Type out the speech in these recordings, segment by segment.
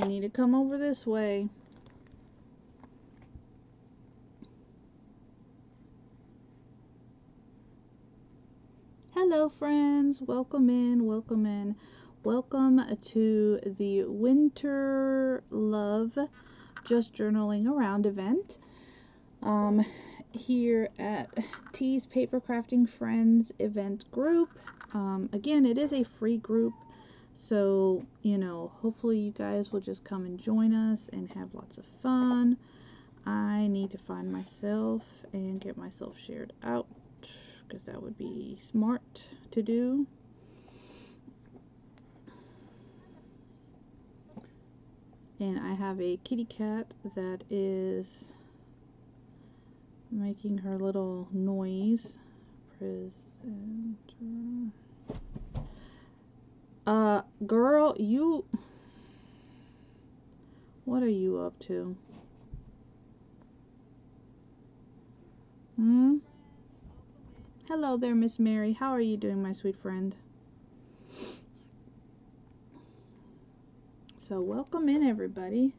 You need to come over this way. Hello friends, welcome in, welcome in. Welcome to the Winter Love Just Journaling Around event. Here at T's Paper Crafting Friends event group. Again, it is a free group, so hopefully you guys will just come and join us and have lots of fun. I need to find myself and get myself shared out, because that would be smart to do. And I have a kitty cat that is making her little noise. Presenter. Girl, you... What are you up to? Hello there, Miss Mary. How are you doing, my sweet friend? So welcome in, everybody.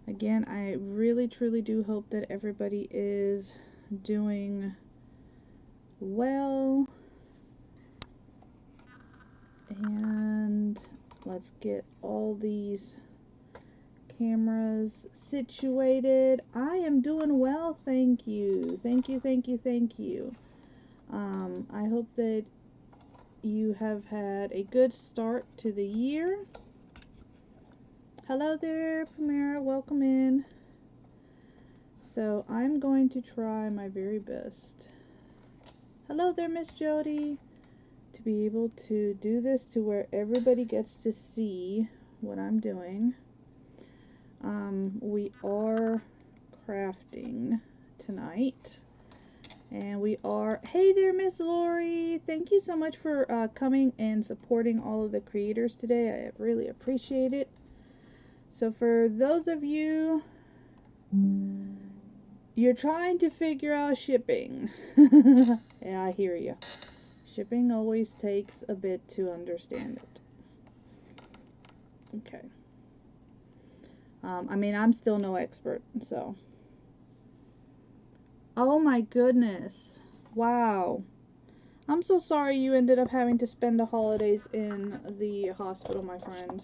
Again, I really truly do hope that everybody is doing well. And let's get all these cameras situated. I am doing well, thank you. Thank you, thank you, thank you. I hope that you have had a good start to the year. Hello there, Tamara, welcome in. So I'm going to try my very best. Hello there, Miss Jody. To be able to do this to where everybody gets to see what I'm doing. We are crafting tonight. And we are, hey there, Miss Lori. Thank you so much for coming and supporting all of the creators today. I really appreciate it. So for those of you, you're trying to figure out shipping. Yeah, I hear you. Shipping always takes a bit to understand it. Okay. I mean, I'm still no expert, so. Oh my goodness. Wow. I'm so sorry you ended up having to spend the holidays in the hospital, my friend.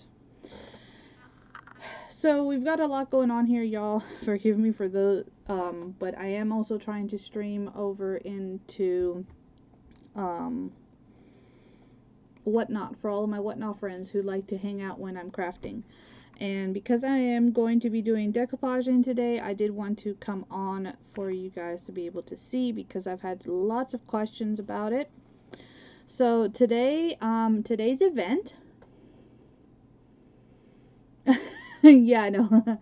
So we've got a lot going on here, y'all. Forgive me for the, but I am also trying to stream over into, Whatnot, for all of my Whatnot friends who like to hang out when I'm crafting. And because I am going to be doing decoupaging today, I did want to come on for you guys to be able to see, because I've had lots of questions about it. So today, today's event, yeah, I know.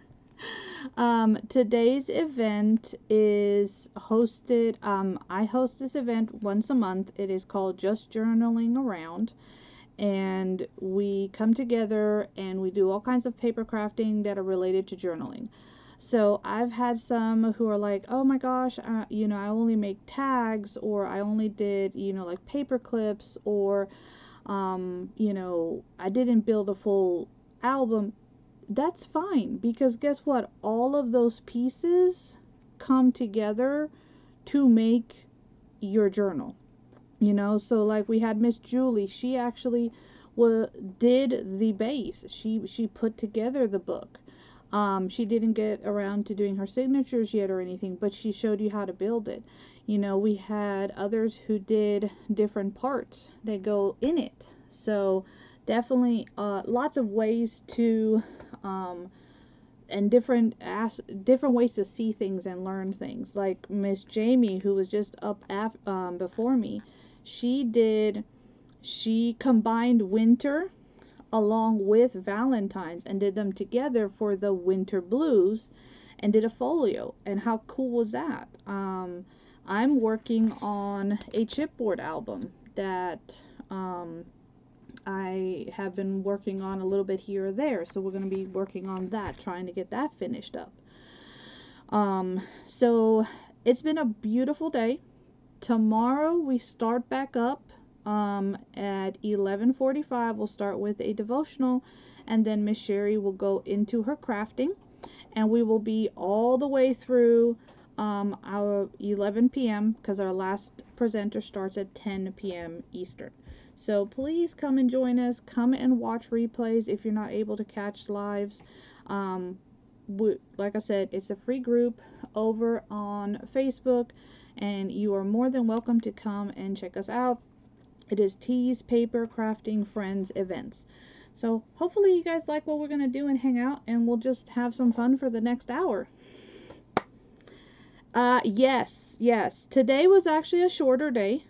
Today's event is hosted, I host this event once a month. It is called Just Journaling Around. And we come together and we do all kinds of paper crafting that are related to journaling. So I've had some who are like, oh my gosh, I only make tags, or I only did, like paper clips, or, I didn't build a full album. That's fine, because guess what? All of those pieces come together to make your journal. So like we had Miss Julie, she actually did the base. She put together the book. She didn't get around to doing her signatures yet or anything, but she showed you how to build it. We had others who did different parts that go in it. So definitely lots of ways to and different ways to see things and learn things. Like Miss Jamie, who was just up before me, she combined winter along with Valentine's and did them together for the winter blues, and did a folio. And how cool was that? I'm working on a chipboard album that I have been working on a little bit here or there, so we're going to be working on that, trying to get that finished up. So it's been a beautiful day. Tomorrow we start back up at 11:45. We'll start with a devotional, and then Miss Sherry will go into her crafting, and we will be all the way through our 11 p.m. because our last presenter starts at 10 p.m. Eastern. So please come and join us. Come and watch replays if you're not able to catch lives. Like I said, it's a free group over on Facebook, and you are more than welcome to come and check us out. It is Tees Paper Crafting Friends Events. So hopefully you guys like what we're going to do and hang out, and we'll just have some fun for the next hour. Yes. Today was actually a shorter day.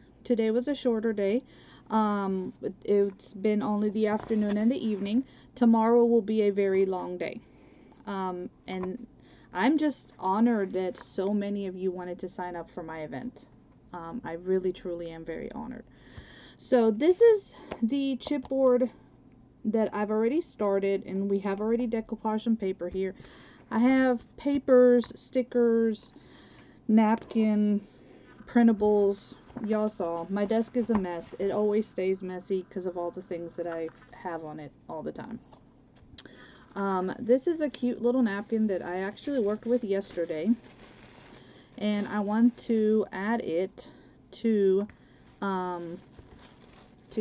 It's been only the afternoon and the evening. Tomorrow will be a very long day. And I'm just honored that so many of you wanted to sign up for my event. I really, truly am very honored. So this is the chipboard that I've already started, and we have already decoupaged some paper here. I have papers, stickers, napkin, printables. Y'all saw my desk is a mess. It always stays messy because of all the things that I have on it all the time. This is a cute little napkin that I actually worked with yesterday, and I want to add it to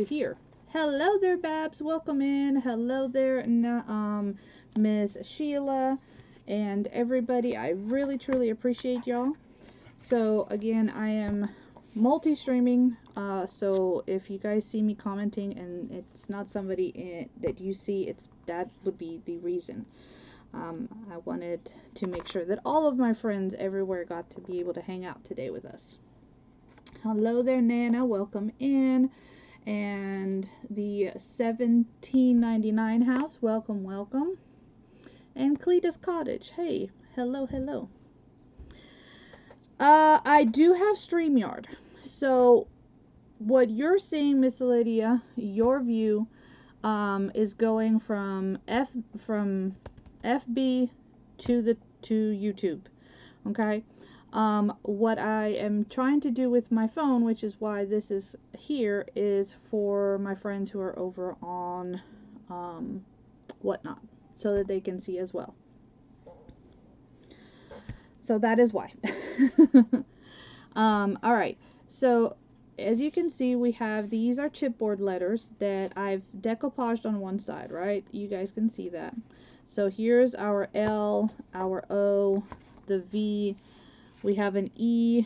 here. Hello there, Babs. Welcome in. Hello there, Miss Sheila, and everybody. I really, truly appreciate y'all. So again, I am multi-streaming, so if you guys see me commenting and it's not somebody that you see, that would be the reason. I wanted to make sure that all of my friends everywhere got to be able to hang out today with us. Hello there, Nana. Welcome in. And the 1799 house, welcome. And Cletus Cottage, hey, hello. I do have StreamYard. So what you're seeing, Miss Lydia, your view is going from FB to YouTube. Okay? What I am trying to do with my phone, which is why this is here, is for my friends who are over on Whatnot, so that they can see as well. So that is why. Alright, so as you can see, we have, these are chipboard letters that I've decoupaged on one side, right? You guys can see that. So here's our L, our O, the V, we have an E,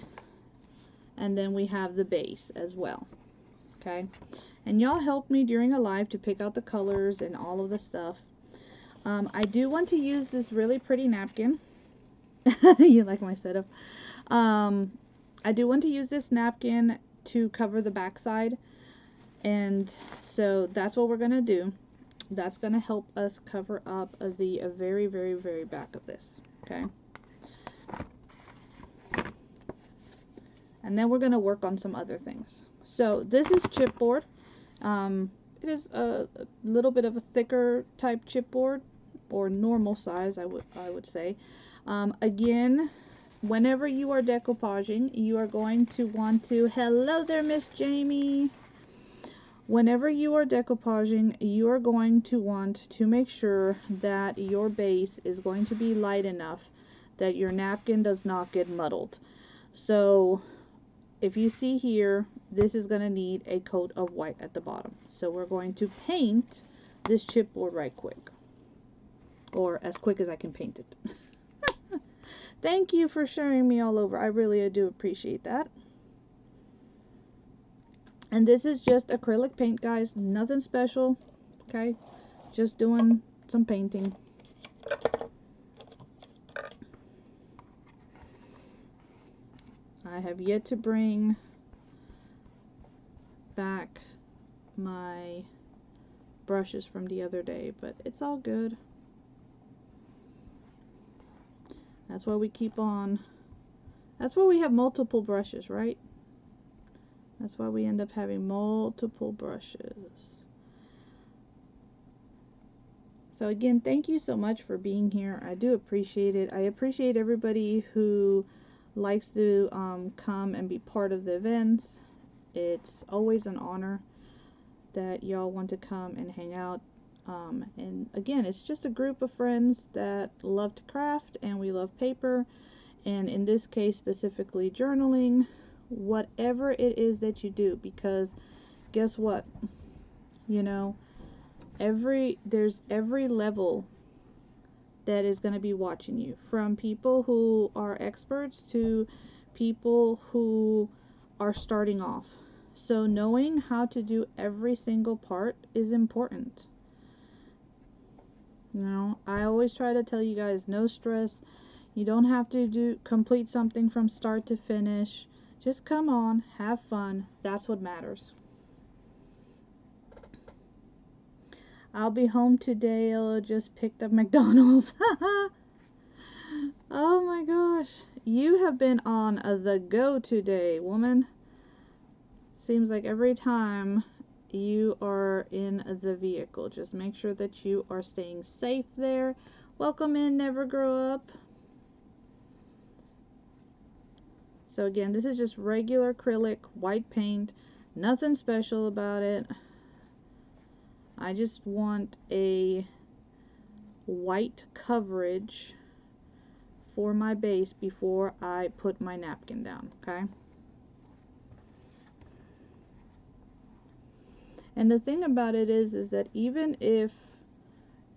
and then we have the base as well. Okay, and y'all helped me during a live to pick out the colors and all of the stuff. I do want to use this really pretty napkin. You like my setup? I do want to use this napkin to cover the back side, and so that's what we're gonna do. That's gonna help us cover up the very, very, very back of this. Okay. And then we're going to work on some other things. So this is chipboard. It is a little bit of a thicker type chipboard, or normal size, I would say. Again, whenever you are decoupaging, you are going to want to, hello there, Miss Jamie. Whenever you are decoupaging, you are going to want to make sure that your base is going to be light enough that your napkin does not get muddled. So if you see here, this is going to need a coat of white at the bottom. So we're going to paint this chipboard right quick. Or as quick as I can paint it. Thank you for sharing me all over. I really do appreciate that. And this is just acrylic paint, guys. Nothing special. Okay? Just doing some painting. I have yet to bring back my brushes from the other day, but it's all good. That's why we keep on. That's why we have multiple brushes, right? That's why we end up having multiple brushes. So again, thank you so much for being here. I do appreciate it. I appreciate everybody who likes to come and be part of the events. It's always an honor that y'all want to come and hang out. And again, it's just a group of friends that love to craft and we love paper, and in this case specifically journaling, whatever it is that you do, because guess what, you know, there's every level that is going to be watching you, from people who are experts to people who are starting off. So knowing how to do every single part is important. You know, I always try to tell you guys, no stress. You don't have to complete something from start to finish. Just come on, have fun. That's what matters. I'll be home today. I just picked up McDonald's. Oh my gosh. You have been on the go today, woman. Seems like every time you are in the vehicle, just make sure that you are staying safe there. Welcome in, Never Grow Up. So again, this is just regular acrylic white paint, nothing special about it. I just want a white coverage for my base before I put my napkin down, okay? And the thing about it is that even if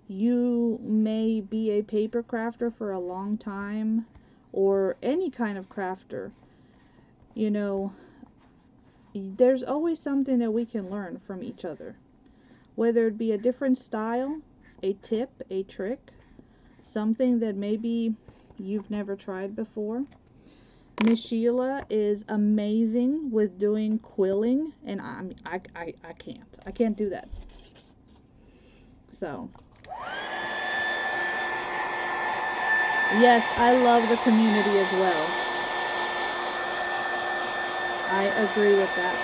you may be a paper crafter for a long time, or any kind of crafter, you know, there's always something that we can learn from each other. Whether it be a different style, a tip, a trick, something that maybe you've never tried before. Miss Sheila is amazing with doing quilling, and I can't do that. So yes, I love the community as well. I agree with that.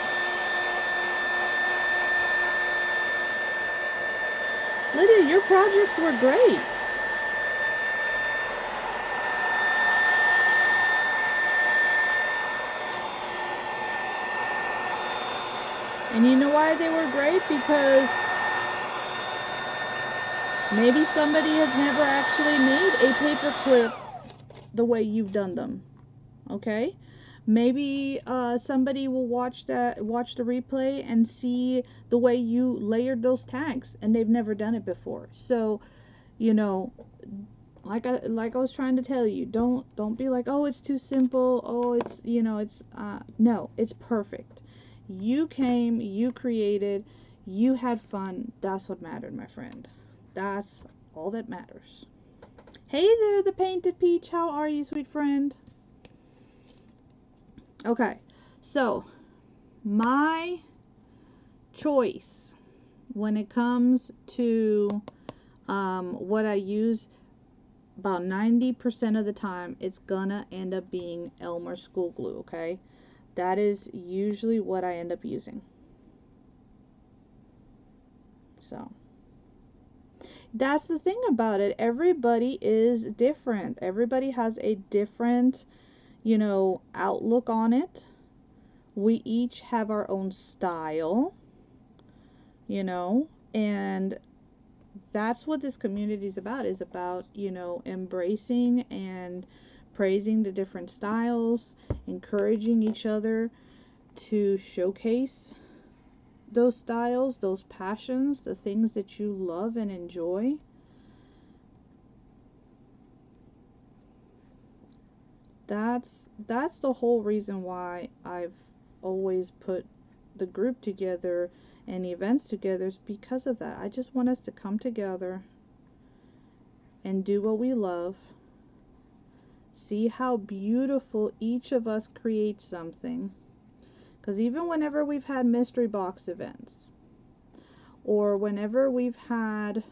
Lydia, your projects were great. And you know why they were great? Because maybe somebody has never actually made a paper clip the way you've done them. Okay? Maybe somebody will watch the replay and see the way you layered those tags, and they've never done it before. So, you know, like I was trying to tell you, don't be like, oh, it's too simple. Oh, it's, you know, it's no, it's perfect. You came, you created, you had fun. That's what mattered, my friend. That's all that matters. Hey there, the Painted Peach. How are you, sweet friend? Okay, so my choice when it comes to what I use, about 90% of the time, it's gonna end up being Elmer school glue, okay? That is usually what I end up using. So that's the thing about it. Everybody is different. Everybody has a different, you know, outlook on it. We each have our own style, you know, and that's what this community is about, you know, embracing and praising the different styles, encouraging each other to showcase those styles, those passions, the things that you love and enjoy. That's the whole reason why I've always put the group together and the events together, is because of that. I just want us to come together and do what we love. See how beautiful each of us creates something. Because even whenever we've had mystery box events, or whenever we've had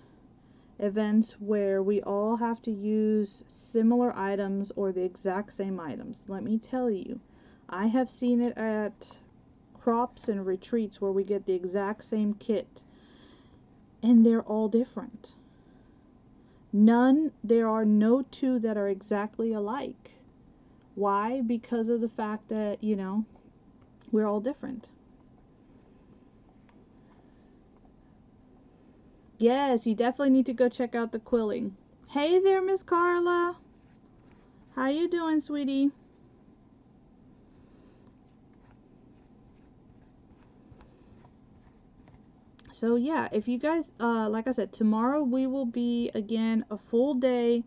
events where we all have to use similar items or the exact same items, let me tell you, I have seen it at crops and retreats where we get the exact same kit, and they're all different. There are no two that are exactly alike. Why? Because of the fact that, you know, we're all different. Yes, you definitely need to go check out the quilling. Hey there, Miss Carla. How you doing, sweetie? So yeah, if you guys, like I said, tomorrow we will be again a full day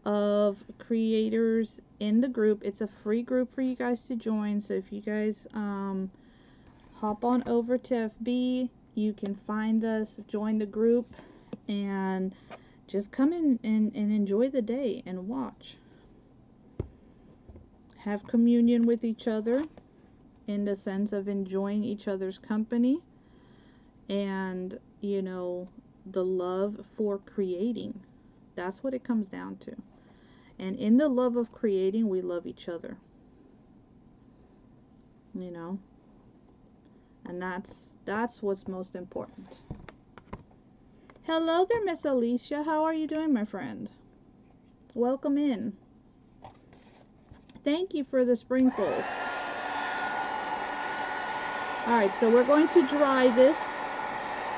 of creators in the group. It's a free group for you guys to join. So if you guys hop on over to FB, you can find us, join the group, and just come in and enjoy the day and watch. Have communion with each other in the sense of enjoying each other's company and, you know, the love for creating. That's what it comes down to. And in the love of creating, we love each other. You know? And that's what's most important. Hello there, Miss Alicia. How are you doing, my friend? Welcome in. Thank you for the sprinkles. Alright, so we're going to dry this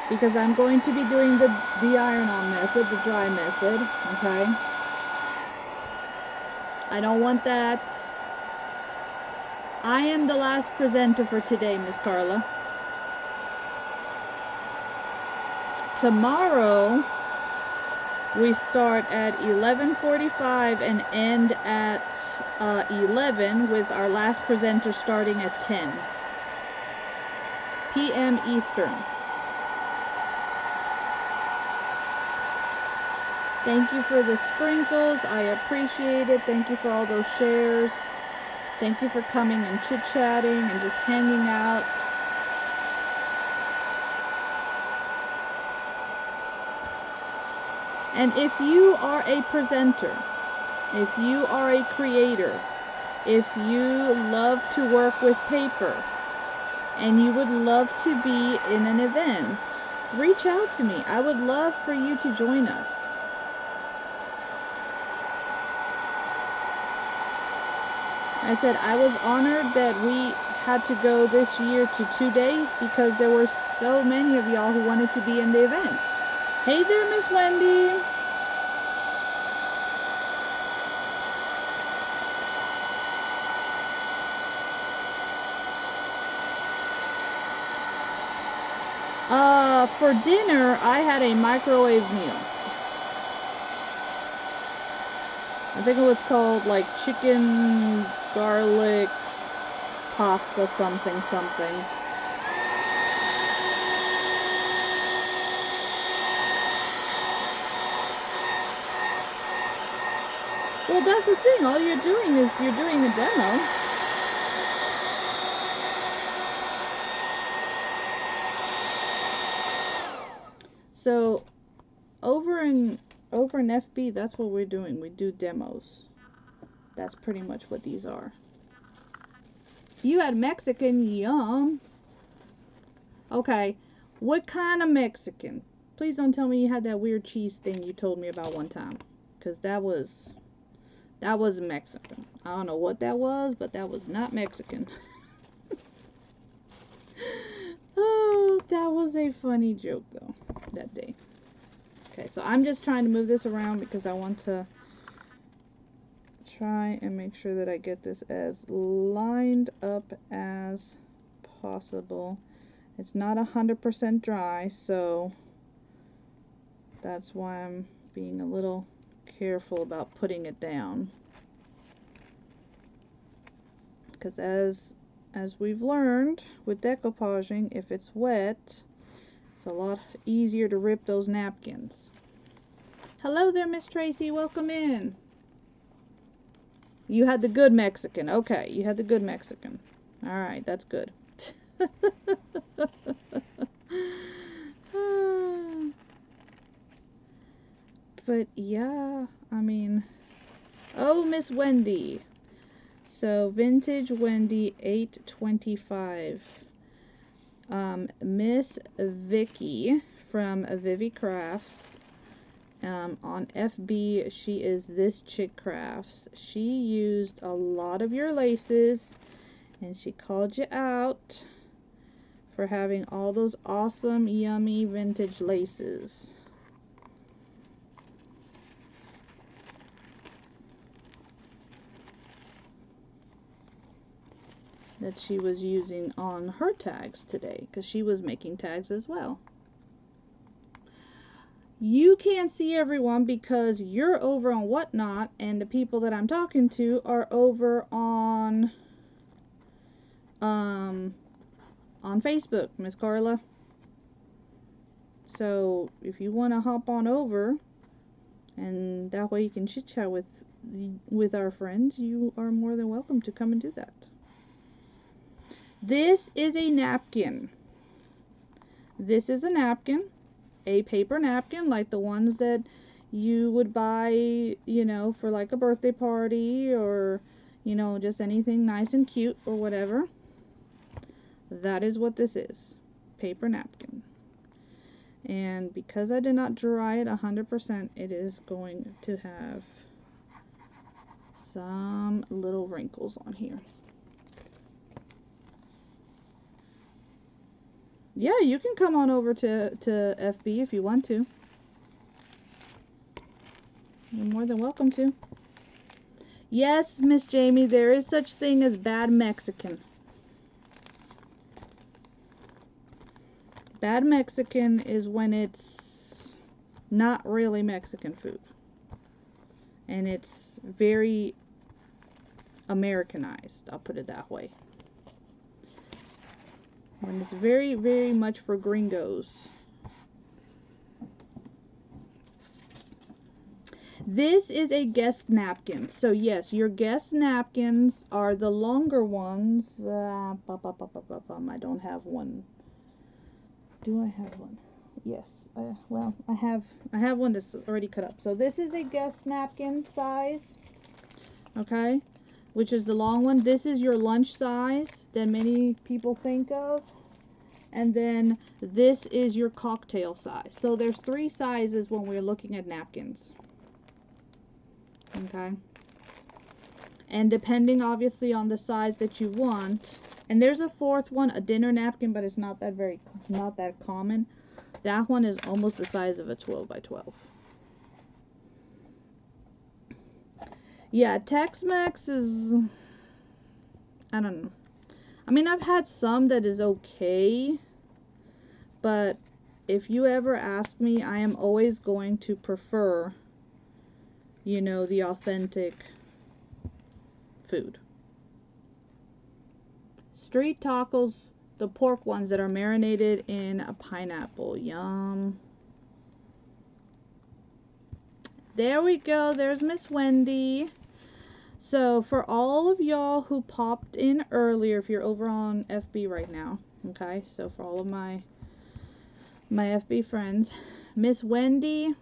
because I'm going to be doing the iron-on method, the dry method, okay? I don't want that. I am the last presenter for today, Miss Carla. Tomorrow, we start at 11:45 and end at 11 with our last presenter starting at 10 p.m. Eastern. Thank you for the sprinkles. I appreciate it. Thank you for all those shares. Thank you for coming and chit-chatting and just hanging out. And if you are a presenter, if you are a creator, if you love to work with paper, and you would love to be in an event, reach out to me. I would love for you to join us. I said I was honored that we had to go this year to 2 days because there were so many of y'all who wanted to be in the event. Hey there, Miss Wendy. For dinner, I had a microwave meal. I think it was called like chicken garlic pasta something. Well, that's the thing. All you're doing is you're doing a demo. So over in FB, that's what we're doing. We do demos. That's pretty much what these are. You had Mexican, yum. Okay, what kind of Mexican? Please don't tell me you had that weird cheese thing you told me about one time, because that was Mexican. I don't know what that was, but that was not Mexican. Oh, that was a funny joke though that day. Okay, so I'm just trying to move this around because I want to try and make sure that I get this as lined up as possible. It's not 100% dry, so that's why I'm being a little careful about putting it down. Because as we've learned with decoupaging, if it's wet, it's a lot easier to rip those napkins. Hello there, Miss Tracy. Welcome in. You had the good Mexican. Okay, you had the good Mexican. Alright, that's good. But yeah, I mean, oh, Miss Wendy. So Vintage Wendy 825. Miss Vicky from Vivi Crafts. On FB, she is This Chick Crafts. She used a lot of your laces, and she called you out for having all those awesome, yummy vintage laces. that she was using on her tags today, because she was making tags as well. You can't see everyone because you're over on Whatnot, and the people that I'm talking to are over on Facebook, Miss Carla. So if you want to hop on over, and that way you can chit chat with our friends, you are more than welcome to come and do that. This is a napkin. This is a napkin, a paper napkin, like the ones that you would buy, you know, for like a birthday party, or, you know, just anything nice and cute or whatever. That is what this is. Paper napkin. And because I did not dry it 100%, it is going to have some little wrinkles on here. Yeah, you can come on over to FB if you want to. You're more than welcome to. Yes, Miss Jamie, there is such thing as bad Mexican. Bad Mexican is when it's not really Mexican food. And it's very Americanized, I'll put it that way. When it's very, very much for gringos. This is a guest napkin. So yes, your guest napkins are the longer ones. I don't have one. Do I have one? Yes. Well, I have one that's already cut up. So this is a guest napkin size. Okay? Which is the long one. This is your lunch size that many people think of. And then this is your cocktail size. So there's 3 sizes when we're looking at napkins. Okay? And depending obviously on the size that you want. And there's a 4th one, a dinner napkin, but it's not that common. That one is almost the size of a 12 by 12. Yeah, Tex-Mex is, I don't know. I mean, I've had some that is okay, but if you ever ask me, I am always going to prefer, you know, the authentic food. Street tacos, the pork ones that are marinated in a pineapple. Yum. There we go. There's Miss Wendy. So for all of y'all who popped in earlier, if you're over on FB right now, okay, so for all of my FB friends, Miss Wendy,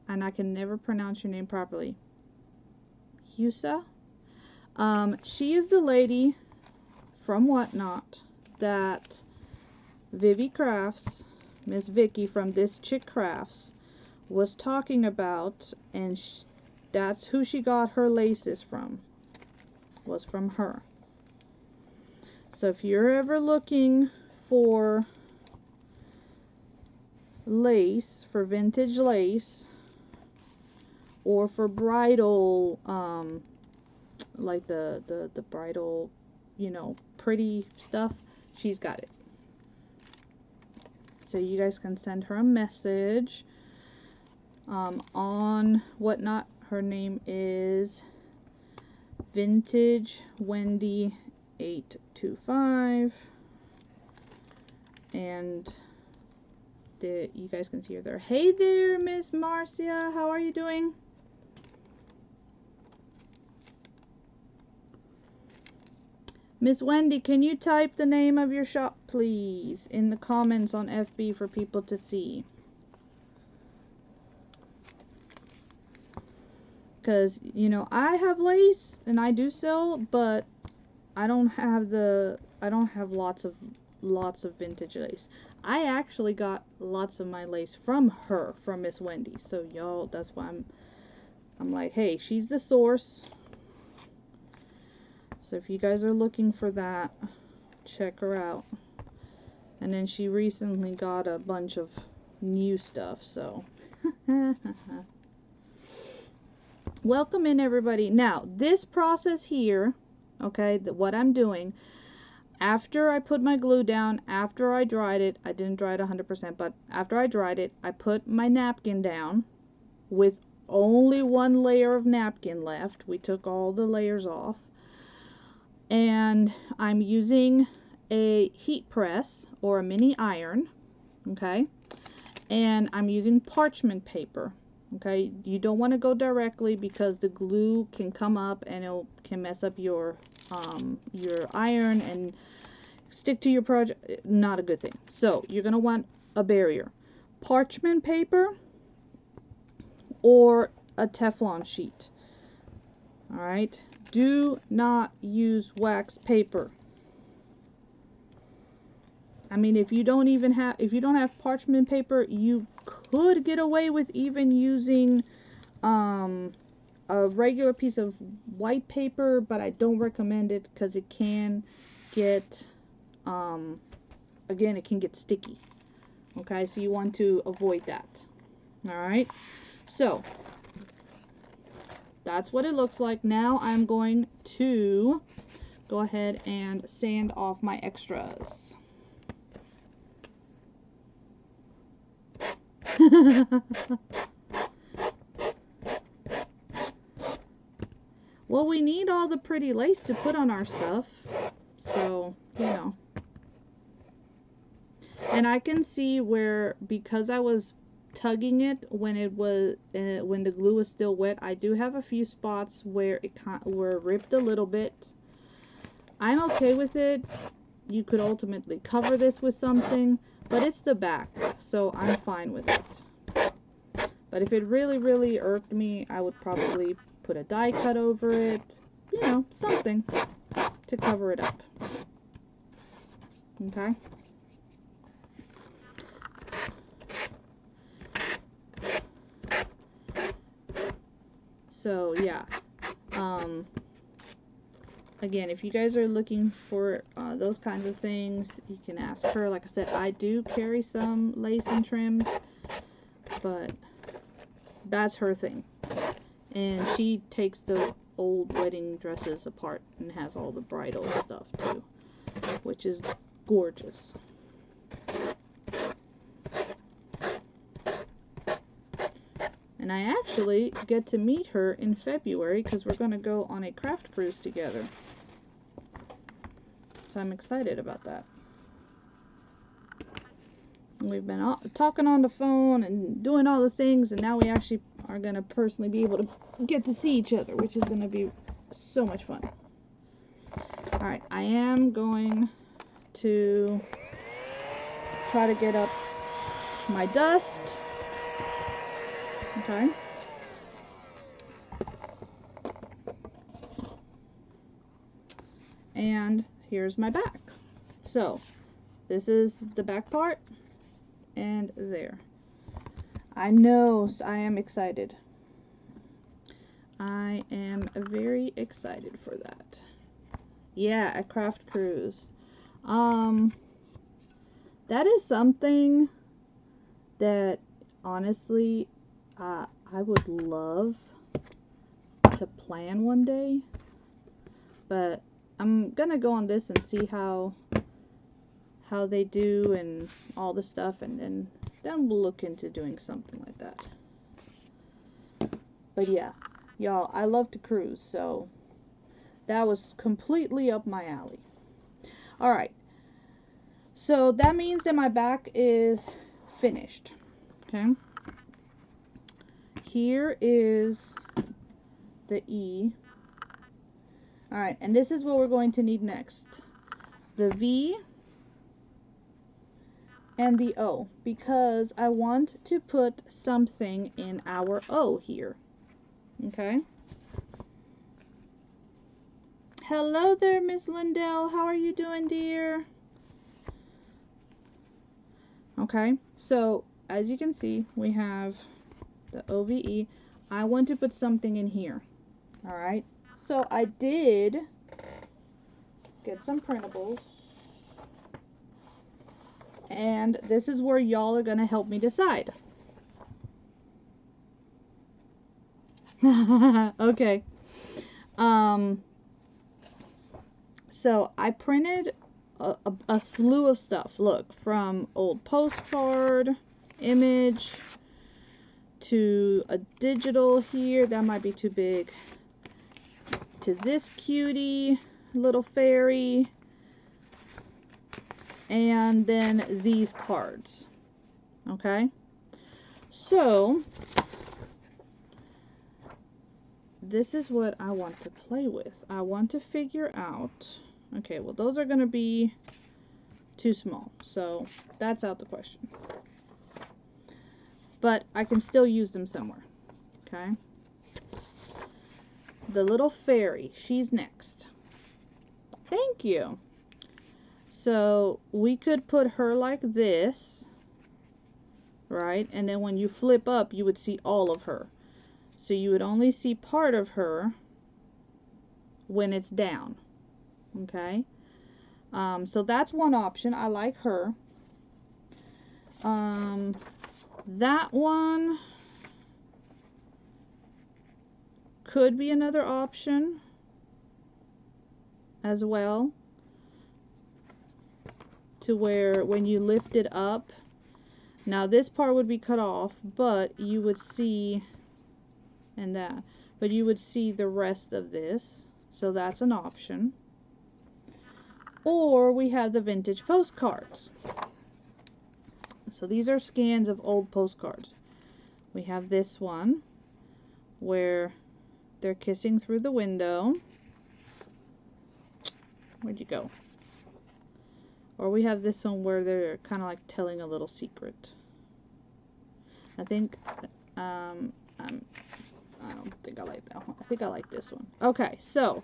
and I can never pronounce your name properly, Husa, she is the lady from Whatnot that Vivi Crafts, Miss Vicky from This Chick Crafts, was talking about, and that's who she got her laces from. Was from her. So if you're ever looking for lace, for vintage lace, or for bridal, like the bridal, you know, pretty stuff, she's got it. So you guys can send her a message on Whatnot. Her name is Vintage Wendy 825, and you guys can see her there. Hey there, Miss Marcia, how are you doing? Miss Wendy, can you type the name of your shop, please, in the comments on FB for people to see? Because, you know, I have lace and I do sell, but I don't have lots of vintage lace. I actually got lots of my lace from her, from Miss Wendy. So y'all, that's why I'm like, hey, she's the source. So if you guys are looking for that, check her out. And then she recently got a bunch of new stuff, so welcome in, everybody. Now, this process here, okay, what I'm doing, After I put my glue down, after I dried it, I didn't dry it 100%, but after I dried it, I put my napkin down with only one layer of napkin left. We took all the layers off. And I'm using a heat press or a mini iron, okay? And I'm using parchment paper, okay? You don't want to go directly because the glue can come up and it can mess up your iron and stick to your project. Not a good thing. So you're going to want a barrier. Parchment paper or a Teflon sheet. Alright? Do not use wax paper. I mean, if you don't have parchment paper, you could get away with even using a regular piece of white paper, but I don't recommend it because it can get again, it can get sticky. Okay, so you want to avoid that. Alright, so that's what it looks like. Now I'm going to go ahead and sand off my extras. Well, we need all the pretty lace to put on our stuff, so, you know. And I can see where, because I was tugging it when the glue was still wet, I do have a few spots where it ripped a little bit. I'm okay with it. You could ultimately cover this with something, but it's the back, so I'm fine with it. But if it really, really irked me, I would probably put a die cut over it, you know, something to cover it up. Okay? So, yeah. Again, if you guys are looking for those kinds of things, you can ask her. Like I said, I do carry some lace and trims, but that's her thing. And she takes the old wedding dresses apart and has all the bridal stuff too, which is gorgeous. And I actually get to meet her in February because we're going to go on a craft cruise together. So I'm excited about that. And we've been talking on the phone and doing all the things, and now we actually are going to personally be able to get to see each other, which is going to be so much fun. Alright, I am going to try to get up my dust. Okay. And here's my back. So, this is the back part, and there. I know, I am excited. I am very excited for that. Yeah, a craft cruise. That is something that, honestly, I would love to plan one day, but I'm gonna go on this and see how they do and all the stuff, and then we'll look into doing something like that. But yeah, y'all, I love to cruise, so that was completely up my alley. Alright, so that means that my back is finished. Okay, here is the E. Alright, and this is what we're going to need next. The V and the O, because I want to put something in our O here. Okay? Hello there, Miss Lindell. How are you doing, dear? Okay, so as you can see, we have the OVE. I want to put something in here. Alright, so I did get some printables. And this is where y'all are going to help me decide. Okay. So I printed a slew of stuff. Look, from old postcard, image, to a digital here. That might be too big. To this cutie little fairy. And then these cards. Okay? So, this is what I want to play with. I want to figure out... Okay, well, those are going to be too small. So, that's out the question. But I can still use them somewhere. Okay? The little fairy. She's next. Thank you. So, we could put her like this. Right? And then when you flip up, you would see all of her. So you would only see part of her when it's down. Okay? So that's one option. I like her. That one could be another option as well. To where when you lift it up, now this part would be cut off, but you would see, and that, but you would see the rest of this. So that's an option. Or we have the vintage postcards. So these are scans of old postcards. We have this one where they're kissing through the window. Where'd you go? Or we have this one where they're kind of like telling a little secret. I think, I don't think I like that one. I think I like this one. Okay, so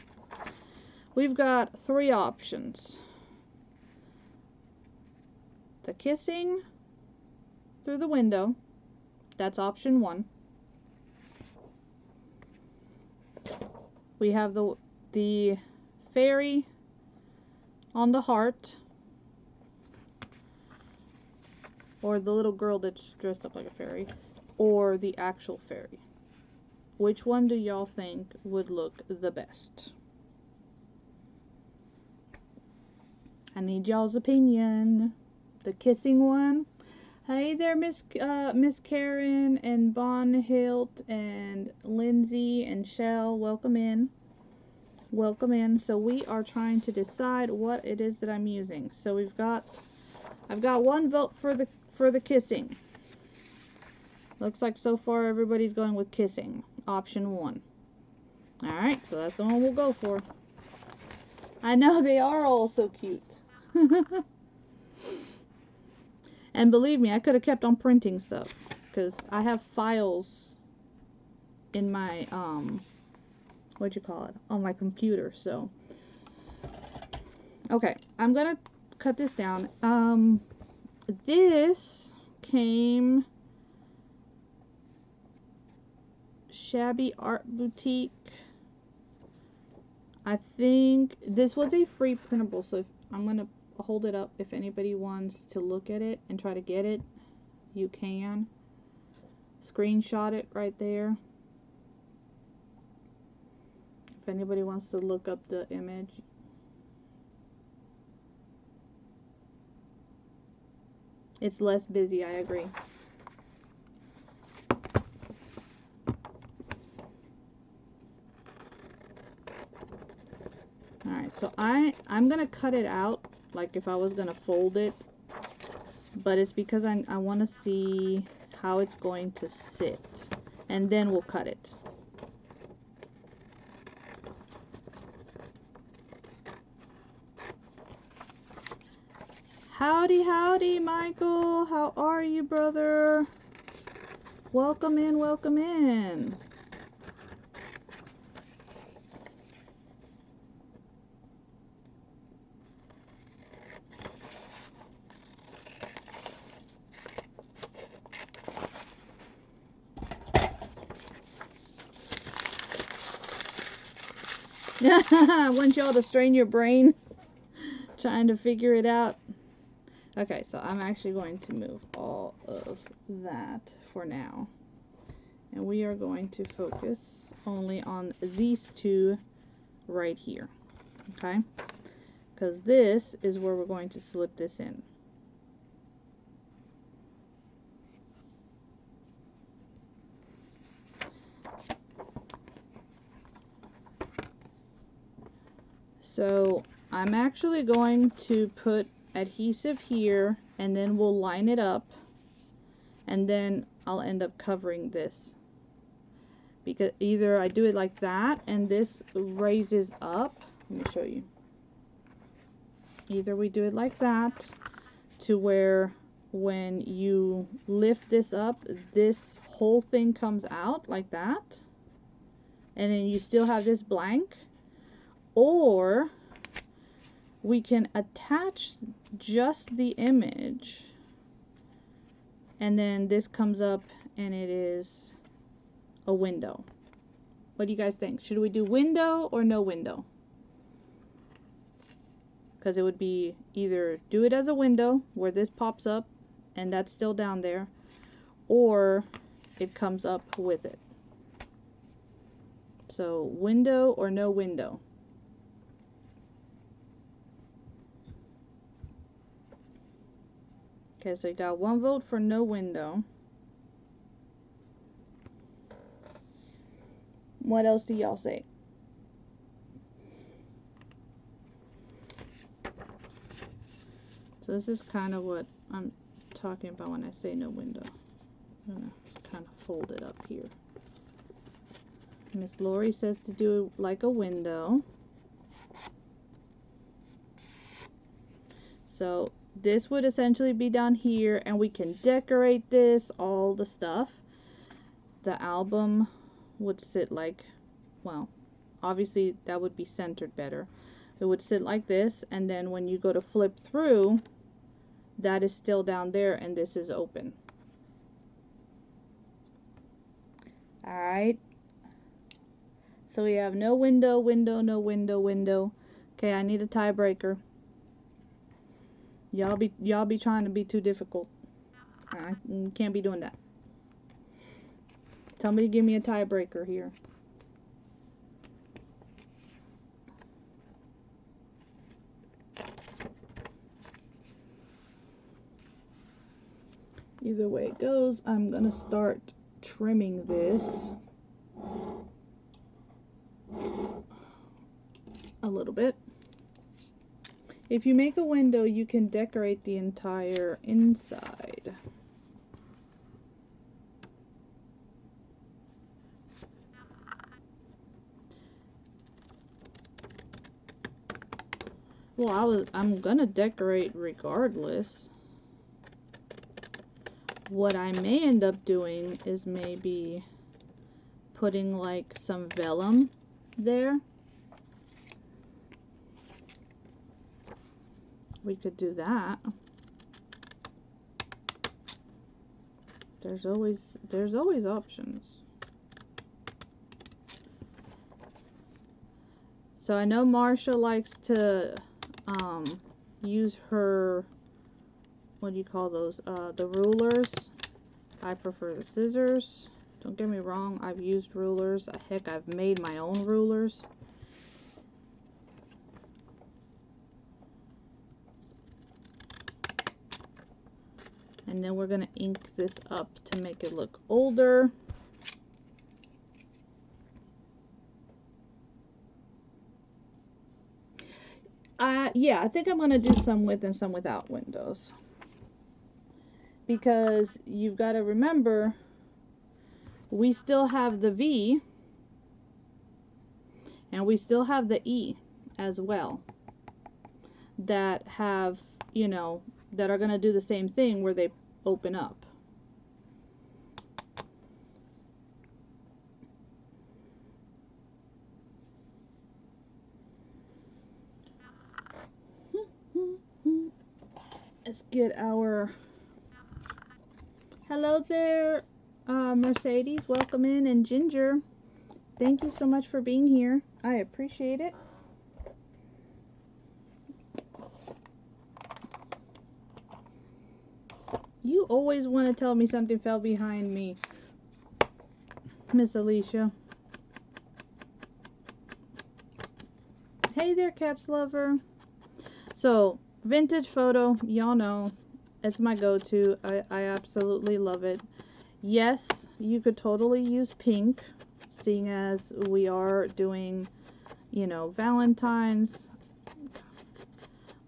we've got three options. The kissing through the window. That's option one. We have the fairy on the heart. Or the little girl that's dressed up like a fairy. Or the actual fairy. Which one do y'all think would look the best? I need y'all's opinion. The kissing one. Hey there, Miss Karen and Bonhilt and Lindsay and Shell. Welcome in. Welcome in. So we are trying to decide what it is that I'm using. So I've got one vote for the kissing. Looks like so far everybody's going with kissing. Option 1. Alright, so that's the one we'll go for. I know, they are all so cute. And believe me, I could have kept on printing stuff. Because I have files in my, what'd you call it? On my computer, so. Okay, I'm gonna cut this down. This came... Shabby Art Boutique. I think this was a free printable, so I'm gonna hold it up. If anybody wants to look at it and try to get it, you can. Screenshot it right there. If anybody wants to look up the image. It's less busy, I agree. Alright, so I'm gonna cut it out like if I was gonna fold it, but it's because I want to see how it's going to sit, and then we'll cut it. Howdy, howdy, Michael. How are you, brother? Welcome in, welcome in. I want y'all to strain your brain trying to figure it out. Okay, so I'm actually going to move all of that for now. And we are going to focus only on these two right here. Okay? because this is where we're going to slip this in. So I'm actually going to put adhesive here, and then we'll line it up, and then I'll end up covering this, because either I do it like that and this raises up. Let me show you. Either we do it like that to where when you lift this up, this whole thing comes out like that, and then you still have this blank, or we can attach just the image and then this comes up and it is a window. What do you guys think? Should we do window or no window? Because it would be either do it as a window where this pops up and that's still down there, or it comes up with it. So window or no window? Okay, so you got 1 vote for no window. What else do y'all say? So this is kind of what I'm talking about when I say no window. I'm gonna kind of fold it up here. Miss Lori says to do it like a window. So this would essentially be down here, and we can decorate this, all the stuff. The album would sit like, well, obviously that would be centered better. It would sit like this, and then when you go to flip through, that is still down there and this is open. Alright, so we have no window, window, no window, window. Okay, I need a tiebreaker. Y'all be trying to be too difficult. I can't be doing that. Somebody give me a tiebreaker here. Either way it goes, I'm gonna start trimming this a little bit. If you make a window, you can decorate the entire inside. Well, I'm gonna decorate regardless. What I may end up doing is maybe putting like some vellum there. We could do that. There's always options. So I know Marsha likes to use her, what do you call those, the rulers. I prefer the scissors. Don't get me wrong, I've used rulers. Heck, I've made my own rulers. And then we're going to ink this up to make it look older. Yeah, I think I'm going to do some with and some without windows. Because you've got to remember, we still have the V and we still have the E as well, that have, you know, that are going to do the same thing where they open up. Let's get our, hello there, Mercedes, welcome in, and Ginger, thank you so much for being here. I appreciate it. You always want to tell me something fell behind me, Miss Alicia. Hey there, Cats Lover. So, vintage photo, y'all know, it's my go-to. I absolutely love it. Yes, you could totally use pink, seeing as we are doing, you know, Valentine's.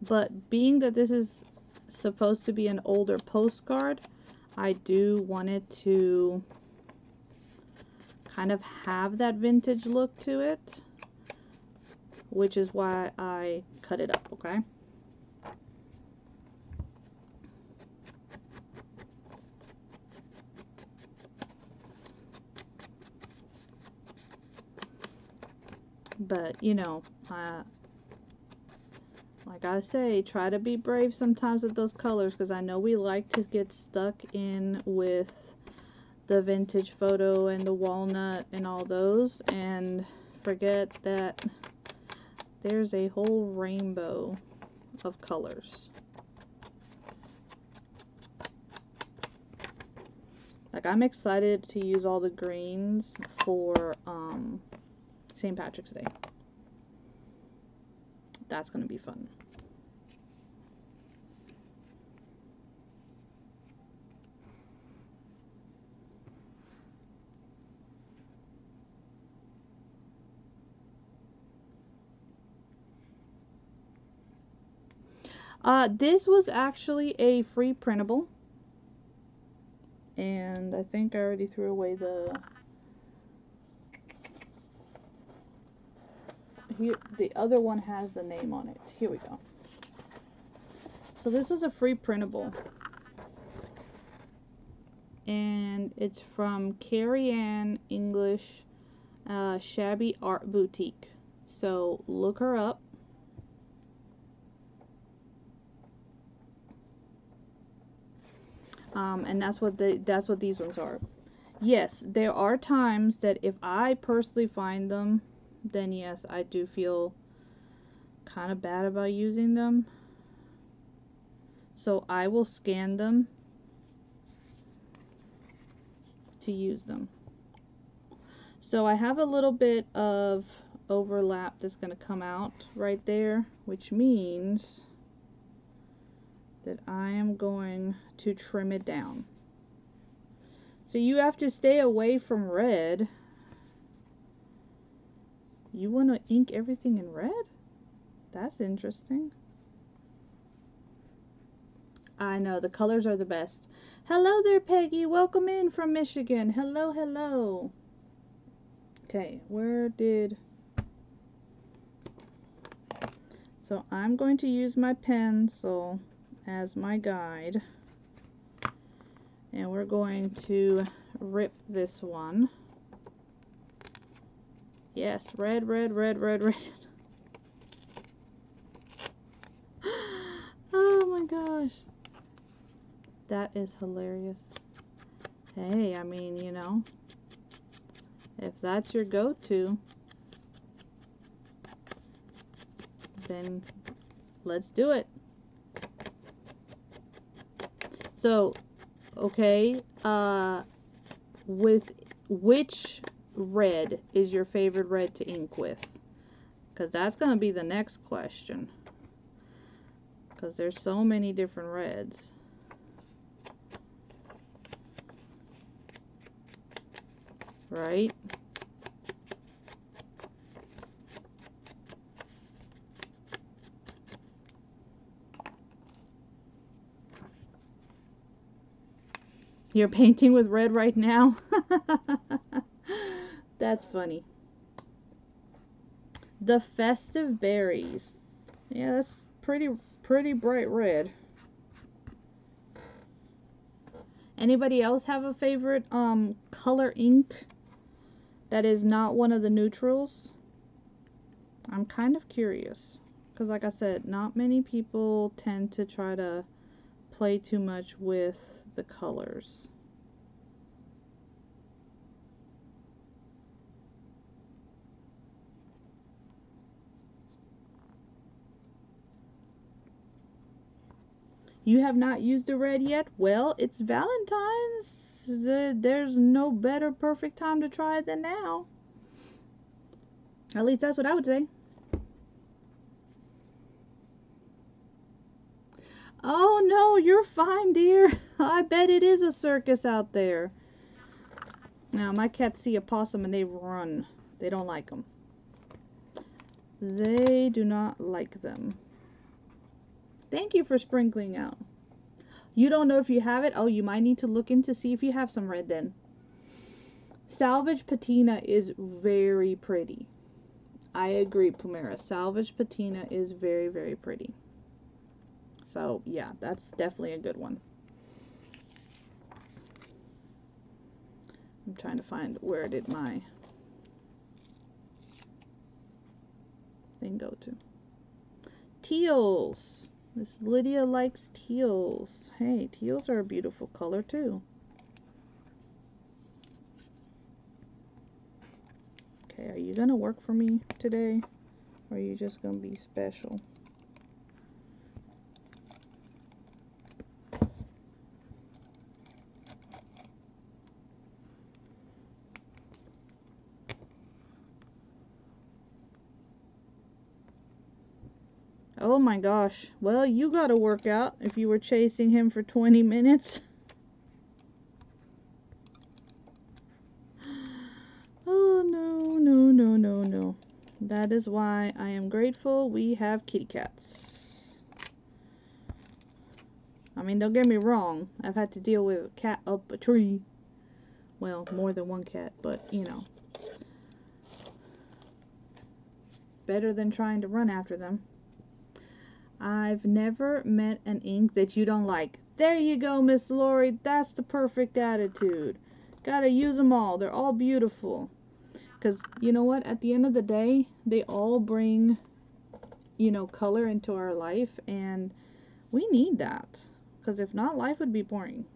But being that this is supposed to be an older postcard, I do want it to kind of have that vintage look to it, which is why I cut it up, okay? But, you know, like I say, try to be brave sometimes with those colors, because I know we like to get stuck in with the vintage photo and the walnut and all those, and forget that there's a whole rainbow of colors. Like, I'm excited to use all the greens for St. Patrick's Day. That's gonna be fun. This was actually a free printable, and I think I already threw away the here. The other one has the name on it. Here we go. So this was a free printable, and it's from Carrie Ann English Shabby Art Boutique. So look her up. And that's what these ones are. Yes, there are times that if I personally find them, then yes, I do feel kind of bad about using them. So I will scan them to use them. So I have a little bit of overlap that's going to come out right there, which means that I am going to trim it down. So you have to stay away from red. You want to ink everything in red? That's interesting. I know, the colors are the best. Hello there, Peggy. Welcome in from Michigan. Hello, hello. Okay, where did... So I'm going to use my pencil as my guide. And we're going to rip this one. Yes, red, red, red, red, red. Oh my gosh. That is hilarious. Hey, I mean, you know, if that's your go-to, then let's do it. So, okay, with which red is your favorite red to ink with? Because that's going to be the next question. Because there's so many different reds. Right? You're painting with red right now? That's funny. The Festive Berries. Yeah, that's pretty bright red. Anybody else have a favorite color ink that is not one of the neutrals? I'm kind of curious, because like I said, not many people tend to try to play too much with the colors. You have not used a red yet? Well, it's Valentine's. There's no better perfect time to try it than now. At least that's what I would say. you're fine, dear. I bet it is a circus out there. Now, my cats see a possum and they run. They don't like them. They do not like them. Thank you for sprinkling out. You don't know if you have it? Oh, you might need to look in to see if you have some red then. Salvage patina is very pretty. I agree, Tamara. Salvage patina is very, very pretty. So, yeah, that's definitely a good one. I'm trying to find where did my thing go to. Teals. Miss Lydia likes teals. Hey, teals are a beautiful color too. Okay, are you gonna work for me today? Or are you just gonna be special? Oh my gosh. Well, you gotta work out if you were chasing him for 20 minutes. Oh, no, no, no, no, no. That is why I am grateful we have kitty cats. I mean, don't get me wrong. I've had to deal with a cat up a tree. Well, more than one cat, but, you know. Better than trying to run after them. I've never met an ink that you don't like. There you go, Miss Lori. That's the perfect attitude. Gotta use them all. They're all beautiful. Because, you know what? At the end of the day, they all bring, you know, color into our life. And we need that. Because if not, life would be boring.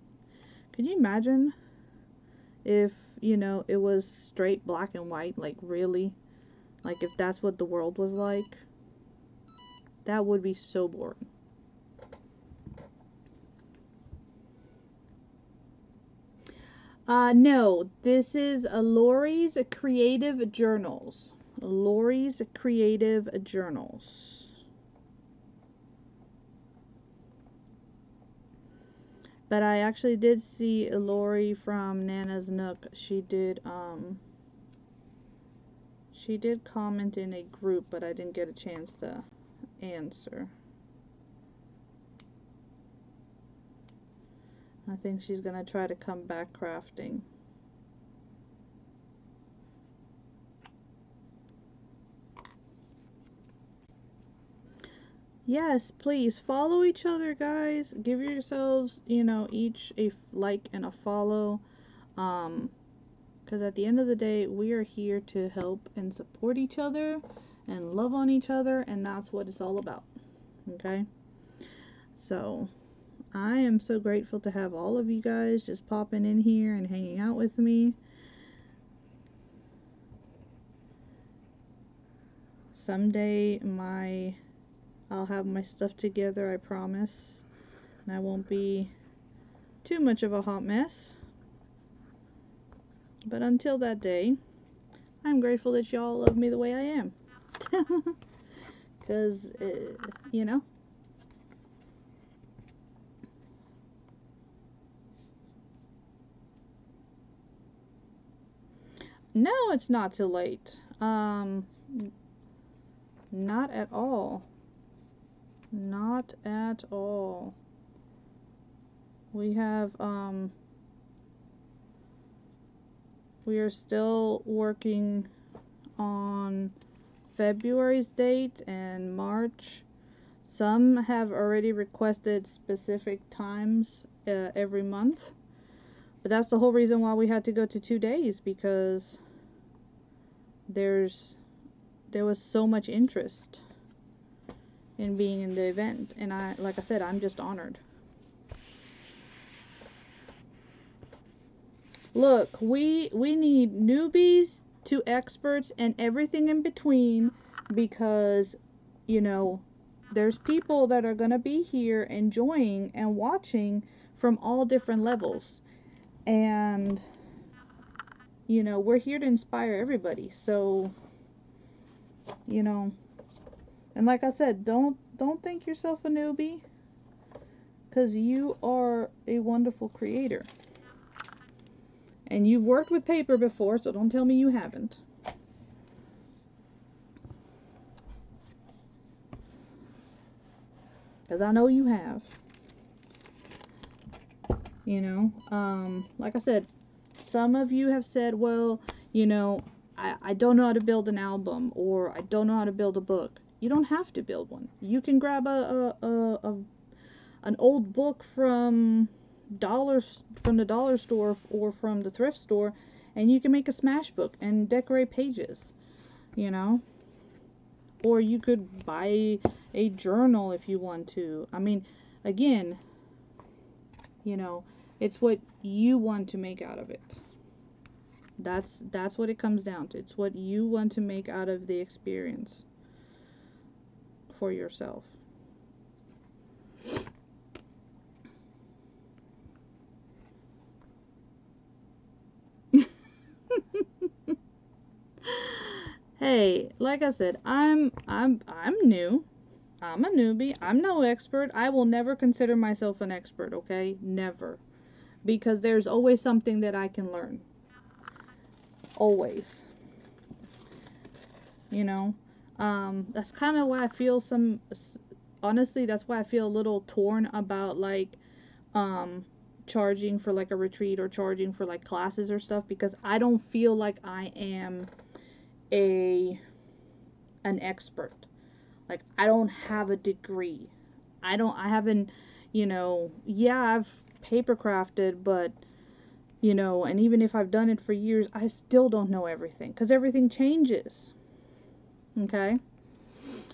Can you imagine if, you know, it was straight black and white? Like, really? Like, if that's what the world was like? That would be so boring. No, this is Lori's Creative Journals. Lori's Creative Journals. But I actually did see Lori from Nana's Nook. She did comment in a group, but I didn't get a chance to answer. I think she's gonna try to come back crafting. Yes, please follow each other, guys. Give yourselves, you know, each a like and a follow. Because at the end of the day, we are here to help and support each other and love on each other, and that's what it's all about. Okay? So, I am so grateful to have all of you guys just popping in here and hanging out with me. Someday I'll have my stuff together, I promise. And I won't be too much of a hot mess. But until that day, I'm grateful that y'all love me the way I am. Because, you know. No, it's not too late. Not at all. Not at all. We have, we are still working on February's date and March. Some have already requested specific times every month. But that's the whole reason why we had to go to 2 days, because there was so much interest in being in the event, and like I said, I'm just honored. Look, we need newbies to experts and everything in between, because, you know, there's people that are going to be here enjoying and watching from all different levels. And, you know, we're here to inspire everybody. So, you know, and like I said, don't think yourself a newbie, because you are a wonderful creator. And you've worked with paper before, so don't tell me you haven't. Because I know you have. You know, like I said, some of you have said, well, you know, I don't know how to build an album, or I don't know how to build a book. You don't have to build one. You can grab an old book from the dollar store or from the thrift store, and you can make a smash book and decorate pages, you know. Or you could buy a journal if you want to. I mean, again, you know, it's what you want to make out of it. That's what it comes down to. It's what you want to make out of the experience for yourself. Hey, like I said, I'm new. I'm a newbie. I'm no expert. I will never consider myself an expert, okay? Never. Because there's always something that I can learn. Always. You know? That's kind of why I feel honestly, that's why I feel a little torn about, like, charging for, like, a retreat or charging for, like, classes or stuff, because I don't feel like I am an expert. Like, I don't have a degree. I haven't, you know, yeah, I've paper crafted, but, you know, and even if I've done it for years, I still don't know everything, because everything changes. Okay?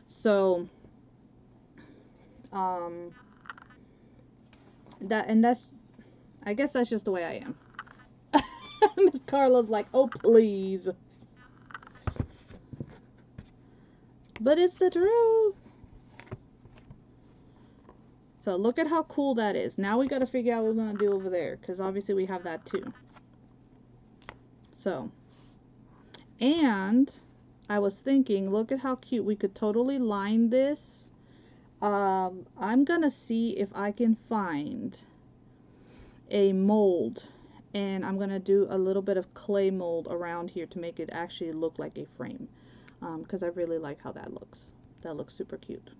So, I guess that's just the way I am. Miss Carla's like, oh, please. But it's the truth. So look at how cool that is. Now we got to figure out what we're going to do over there, because obviously we have that too. So, and I was thinking, look at how cute. We could totally line this. I'm going to see if I can find a mold, and I'm going to do a little bit of clay mold around here to make it actually look like a frame, because I really like how that looks. That looks super cute.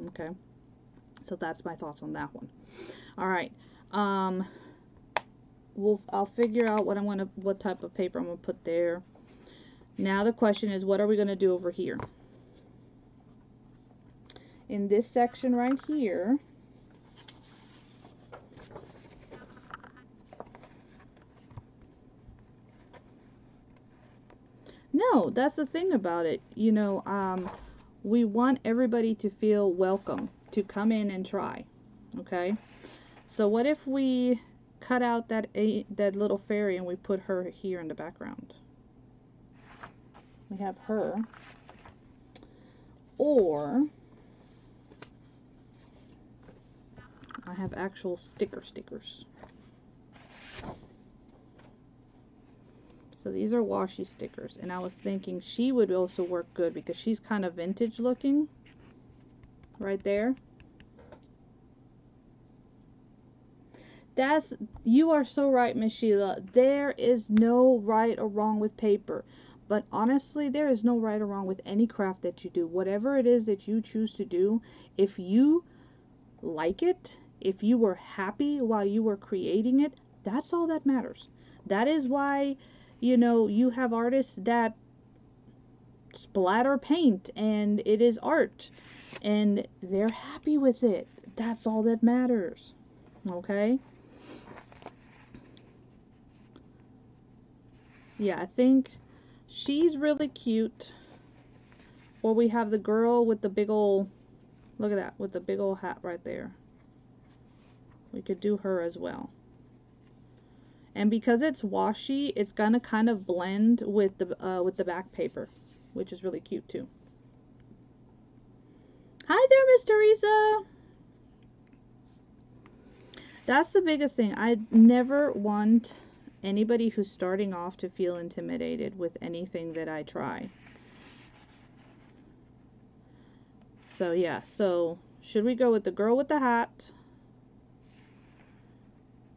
Okay. So that's my thoughts on that one. All right. I'll figure out what type of paper I'm gonna put there. Now the question is, what are we gonna do over here? In this section right here, no, that's the thing about it. You know, we want everybody to feel welcome to come in and try. Okay, so what if we cut out that little fairy and we put her here in the background? We have her, or I have actual stickers. So these are washi stickers, and I was thinking she would also work good because she's kind of vintage looking right there. You are so right, Miss Sheila. There is no right or wrong with paper. But honestly, there is no right or wrong with any craft that you do. Whatever it is that you choose to do, if you like it, if you were happy while you were creating it, that's all that matters. That is why, you know, you have artists that splatter paint and it is art and they're happy with it. That's all that matters. Okay? Yeah, I think she's really cute. Or we have the girl with the big old, look at that, with the big old hat right there. We could do her as well. And because it's washi, it's gonna kind of blend with the back paper, which is really cute too. Hi there, Miss Teresa. That's the biggest thing. I never want anybody who's starting off to feel intimidated with anything that I try. So yeah, so should we go with the girl with the hat,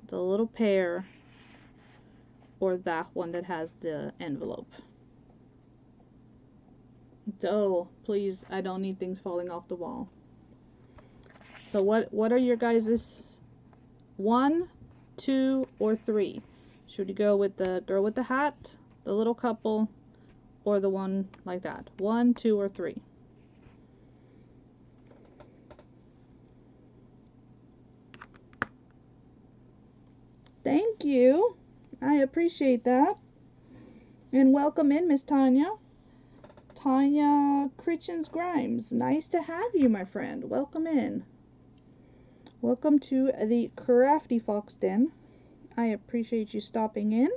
the little pear or that one that has the envelope. Oh, please, I don't need things falling off the wall. So what are your guys's 1, 2, or 3? Should we go with the girl with the hat, the little couple, or the one like that? 1, 2, or 3? Thank you. I appreciate that. And welcome in, Miss Tanya. Tanya Creations Grimes. Nice to have you, my friend. Welcome in. Welcome to the Crafty Fox Den. I appreciate you stopping in.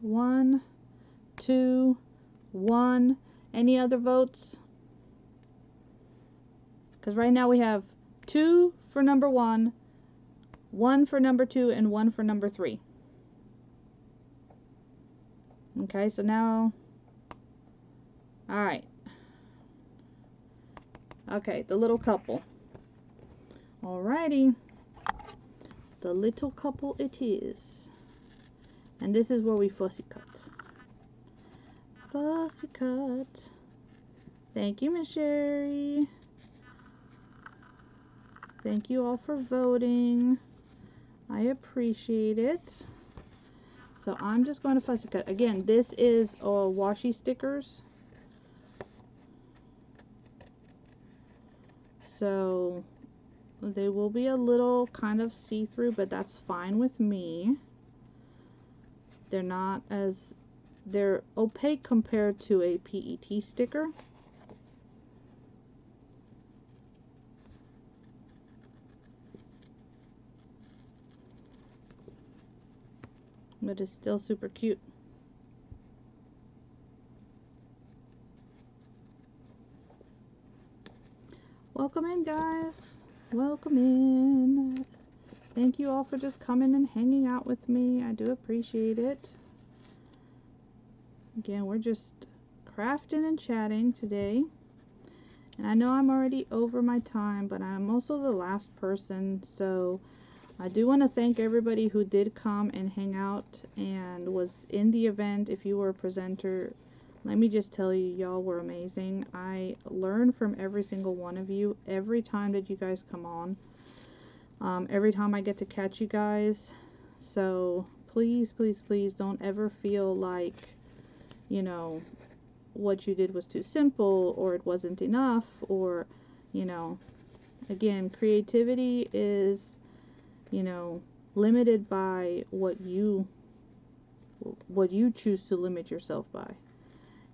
1, 2, 1. Any other votes? Because right now we have 2 for number 1, 1 for number 2, and 1 for number 3. Okay, so now, alright. Okay, the little couple. Alrighty. The little couple it is. And this is where we fussy cut. Fussy cut. Thank you, Miss Sherry. Thank you all for voting. I appreciate it. So I'm just going to fussy cut. Again, this is washi stickers. So they will be a little kind of see-through, but that's fine with me. They're not as, they're opaque compared to a PET sticker. But it's still super cute. Welcome in, guys. Welcome in. Thank you all for just coming and hanging out with me. I do appreciate it. Again, we're just crafting and chatting today. And I know I'm already over my time, but I'm also the last person, so I do want to thank everybody who did come and hang out and was in the event. If you were a presenter, let me just tell you, y'all were amazing. I learn from every single one of you every time that you guys come on. Every time I get to catch you guys. So please, please, please don't ever feel like, you know, what you did was too simple or it wasn't enough, or, you know, again, creativity is, you know, limited by what you choose to limit yourself by.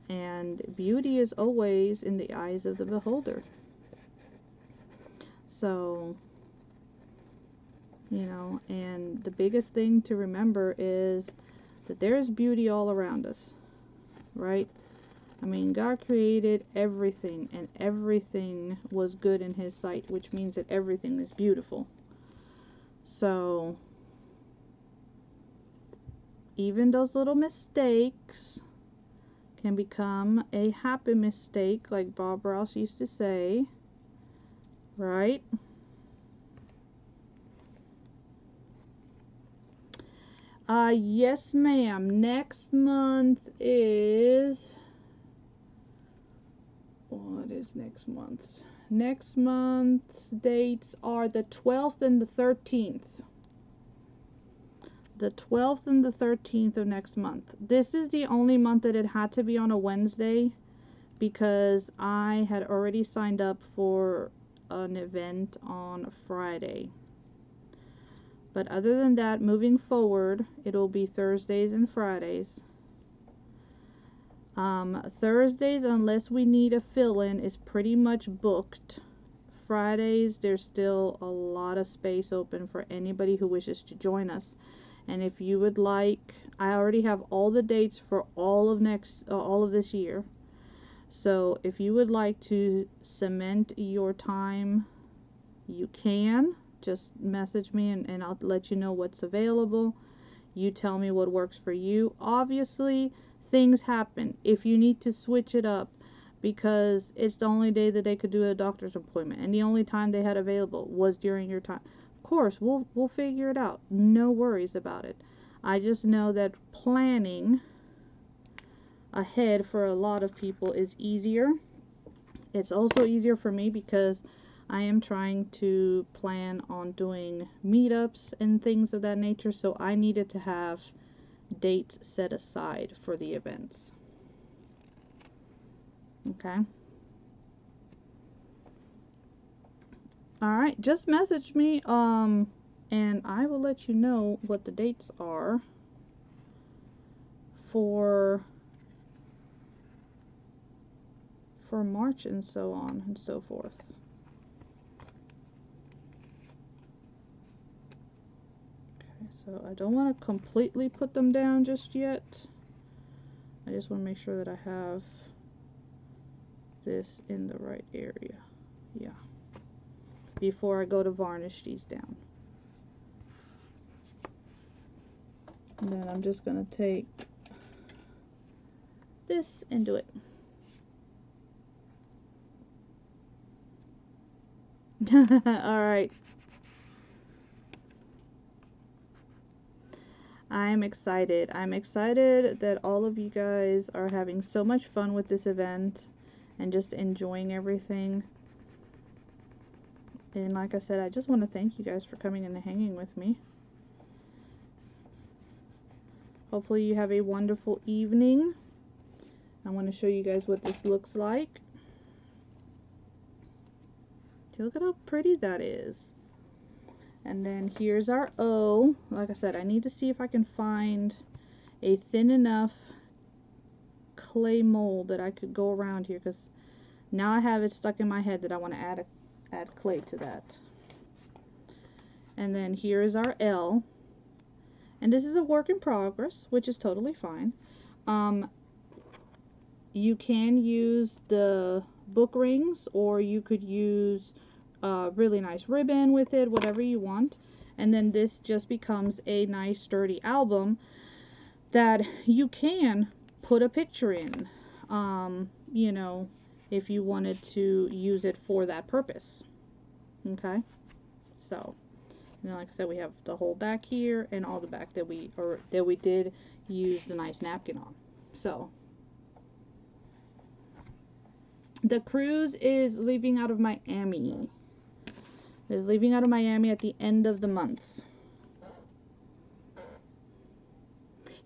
And beauty is always in the eyes of the beholder. So, you know, and the biggest thing to remember is that there's beauty all around us, right? I mean, God created everything, and everything was good in His sight, which means that everything is beautiful. So, even those little mistakes can become a happy mistake, like Bob Ross used to say, right? Yes, ma'am. Next month is... What is next month's? Next month's dates are the 12th and the 13th. The 12th and the 13th of next month. This is the only month that it had to be on a Wednesday because I had already signed up for an event on Friday. But other than that, moving forward, it'll be Thursdays and Fridays. Thursdays, unless we need a fill-in, is pretty much booked. Fridays, there's still a lot of space open for anybody who wishes to join us. And if you would like, I already have all the dates for all of this year. So if you would like to cement your time, you can. Just message me and I'll let you know what's available. You tell me what works for you. Obviously, things happen. If you need to switch it up, because it's the only day that they could do a doctor's appointment, and the only time they had available was during your time. Of course, we'll figure it out. No worries about it. I just know that planning ahead for a lot of people is easier. It's also easier for me because I am trying to plan on doing meetups and things of that nature, so I needed to have dates set aside for the events. Okay. Alright, just message me, and I will let you know what the dates are for March and so on and so forth. Okay, so I don't want to completely put them down just yet. I just want to make sure that I have this in the right area. Yeah. Before I go to varnish these down. And then I'm just going to take this and do it. Alright. I'm excited. I'm excited that all of you guys are having so much fun with this event and just enjoying everything. And like I said, I just want to thank you guys for coming and hanging with me. Hopefully you have a wonderful evening. I want to show you guys what this looks like. Look at how pretty that is. And then here's our O. Like I said, I need to see if I can find a thin enough clay mold that I could go around here, because now I have it stuck in my head that I want to add clay to that. And then here is our L. And this is a work in progress, which is totally fine. You can use the book rings, or you could use really nice ribbon with it, whatever you want. And then this just becomes a nice sturdy album that you can put a picture in, you know, if you wanted to use it for that purpose. Okay, so, you know, like I said, we have the whole back here and all the back that we did use the nice napkin on. So the cruise is leaving out of Miami. Is leaving out of Miami at the end of the month.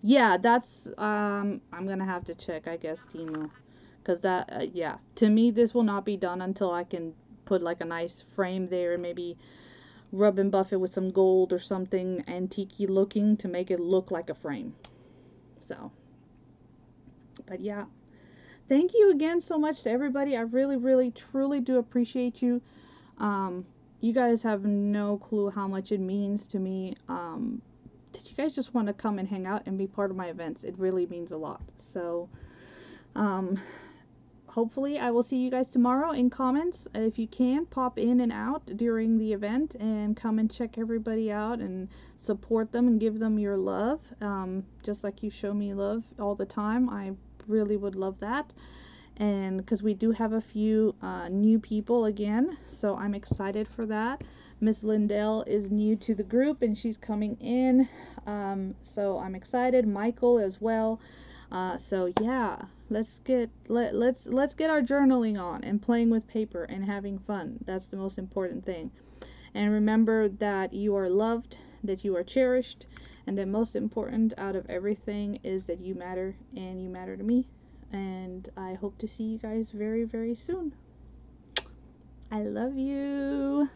Yeah, that's I'm gonna have to check, I guess, Temu, because that yeah, to me this will not be done until I can put like a nice frame there and maybe rub and buff it with some gold or something antique-y looking to make it look like a frame. So, but yeah, thank you again so much to everybody. I really truly do appreciate you. You guys have no clue how much it means to me. Did you guys just want to come and hang out and be part of my events? It really means a lot. So, hopefully I will see you guys tomorrow in comments. If you can, pop in and out during the event and come and check everybody out and support them and give them your love. Just like you show me love all the time. I really would love that. And because we do have a few new people again, so I'm excited for that. Miss Lindell is new to the group and she's coming in, so I'm excited. Michael as well. So yeah, let's get our journaling on and playing with paper and having fun. That's the most important thing. And remember that you are loved, that you are cherished, and that most important out of everything is that you matter and you matter to me. And I hope to see you guys very soon. I love you.